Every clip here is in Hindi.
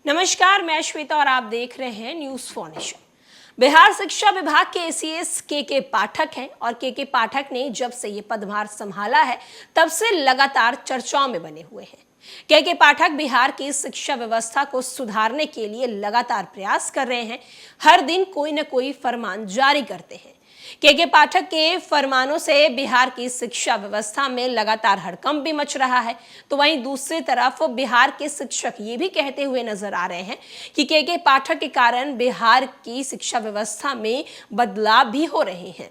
नमस्कार, मैं श्वेता और आप देख रहे हैं न्यूज फॉर नेशन। बिहार शिक्षा विभाग के एसीएस के पाठक हैं और के पाठक ने जब से ये पदभार संभाला है तब से लगातार चर्चाओं में बने हुए हैं। के पाठक बिहार की शिक्षा व्यवस्था को सुधारने के लिए लगातार प्रयास कर रहे हैं। हर दिन कोई न कोई फरमान जारी करते हैं। के पाठक के फरमानों से बिहार की शिक्षा व्यवस्था में लगातार हड़कंप भी मच रहा है, तो वहीं दूसरी तरफ बिहार के शिक्षक ये भी कहते हुए नजर आ रहे हैं कि के पाठक के कारण बिहार की शिक्षा व्यवस्था में बदलाव भी हो रहे हैं।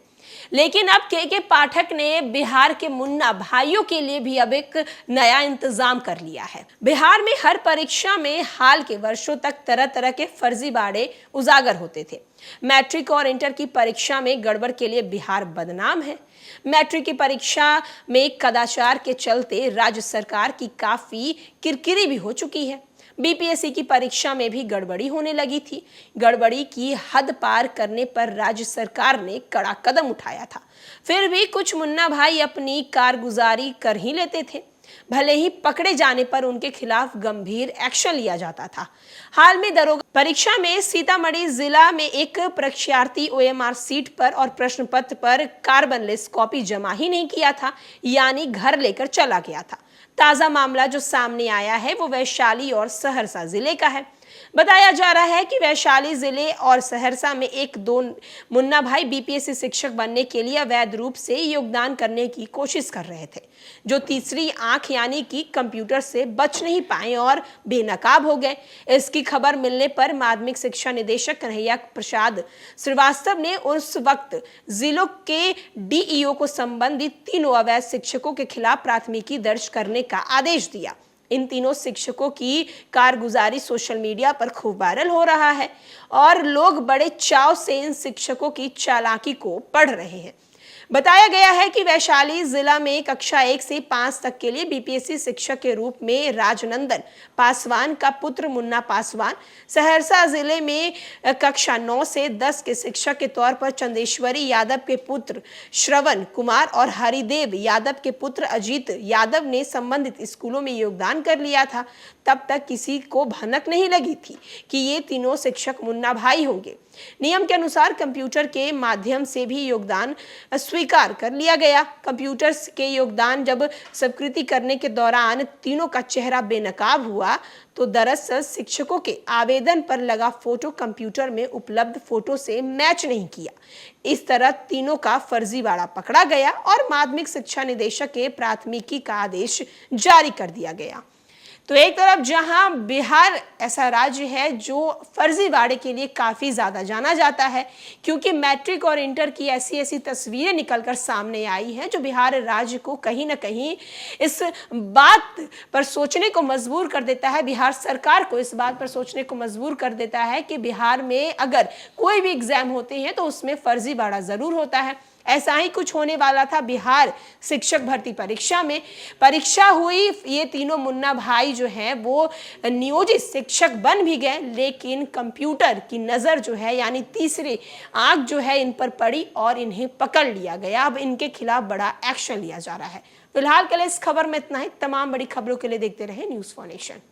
लेकिन अब के पाठक ने बिहार के मुन्ना भाइयों के लिए भी अब एक नया इंतजाम कर लिया है। बिहार में हर परीक्षा में हाल के वर्षों तक तरह तरह के फर्जीवाड़े उजागर होते थे। मैट्रिक और इंटर की परीक्षा में गड़बड़ के लिए बिहार बदनाम है। मैट्रिक की परीक्षा में कदाचार के चलते राज्य सरकार की काफी किरकिरी भी हो चुकी है। बीपीएससी की परीक्षा में भी गड़बड़ी होने लगी थी। गड़बड़ी की हद पार करने पर राज्य सरकार ने कड़ा कदम उठाया था। फिर भी कुछ मुन्ना भाई अपनी कारगुजारी कर ही लेते थे। भले ही पकड़े जाने पर उनके खिलाफ गंभीर एक्शन लिया जाता था। हाल में दरोगा परीक्षा में सीतामढ़ी जिला में एक परीक्षार्थी ओएमआर सीट पर और प्रश्न पत्र पर कार्बनलेस कॉपी जमा ही नहीं किया था, यानी घर लेकर चला गया था। ताजा मामला जो सामने आया है वो वैशाली और सहरसा जिले का है। बताया जा रहा है कि वैशाली जिले और सहरसा में एक दो मुन्ना भाई बीपीएससी शिक्षक बनने के लिए अवैध रूप से योगदान करने की कोशिश कर रहे थे, जो तीसरी आंख यानी कि कंप्यूटर से बच नहीं पाए और बेनकाब हो गए। इसकी खबर मिलने पर माध्यमिक शिक्षा निदेशक कन्हैया प्रसाद श्रीवास्तव ने उस वक्त जिलों के डीईओ को संबंधित तीनों अवैध शिक्षकों के खिलाफ प्राथमिकी दर्ज करने का आदेश दिया। इन तीनों शिक्षकों की कारगुजारी सोशल मीडिया पर खूब वायरल हो रहा है और लोग बड़े चाव से इन शिक्षकों की चालाकी को पढ़ रहे हैं। बताया गया है कि वैशाली जिला में कक्षा 1 से 5 तक के लिए बीपीएससी शिक्षक के रूप में राजनंदन पासवान का पुत्र मुन्ना पासवान, सहरसा जिले में कक्षा 9 से 10 के शिक्षक के तौर पर चंदेश्वरी यादव के पुत्र श्रवण कुमार और हरिदेव यादव के पुत्र अजीत यादव ने संबंधित स्कूलों में योगदान कर लिया था। तब तक किसी को भनक नहीं लगी थी कि ये तीनों शिक्षक मुन्ना भाई होंगे। नियम के अनुसार कंप्यूटर के माध्यम से भी योगदान स्वीकार कर लिया गया। कंप्यूटर के योगदान जब स्वीकृति करने के दौरान तीनों का चेहरा बेनकाब हुआ तो दरअसल शिक्षकों के आवेदन पर लगा फोटो कंप्यूटर में उपलब्ध फोटो से मैच नहीं किया। इस तरह तीनों का फर्जीवाड़ा पकड़ा गया और माध्यमिक शिक्षा निदेशक के प्राथमिकी का आदेश जारी कर दिया गया। तो एक तरफ जहां बिहार ऐसा राज्य है जो फर्जीवाड़े के लिए काफी ज्यादा जाना जाता है, क्योंकि मैट्रिक और इंटर की ऐसी ऐसी तस्वीरें निकलकर सामने आई हैं जो बिहार राज्य को कहीं ना कहीं इस बात पर सोचने को मजबूर कर देता है, बिहार सरकार को इस बात पर सोचने को मजबूर कर देता है कि बिहार में अगर कोई भी एग्जाम होते हैं तो उसमें फर्जीवाड़ा जरूर होता है। ऐसा ही कुछ होने वाला था बिहार शिक्षक भर्ती परीक्षा में। परीक्षा हुई, ये तीनों मुन्ना भाई जो हैं वो नियोजित शिक्षक बन भी गए, लेकिन कंप्यूटर की नज़र जो है यानी तीसरी आंख जो है इन पर पड़ी और इन्हें पकड़ लिया गया। अब इनके खिलाफ बड़ा एक्शन लिया जा रहा है। फिलहाल के लिए इस खबर में इतना ही। तमाम बड़ी खबरों के लिए देखते रहे न्यूज़ फॉर नेशन।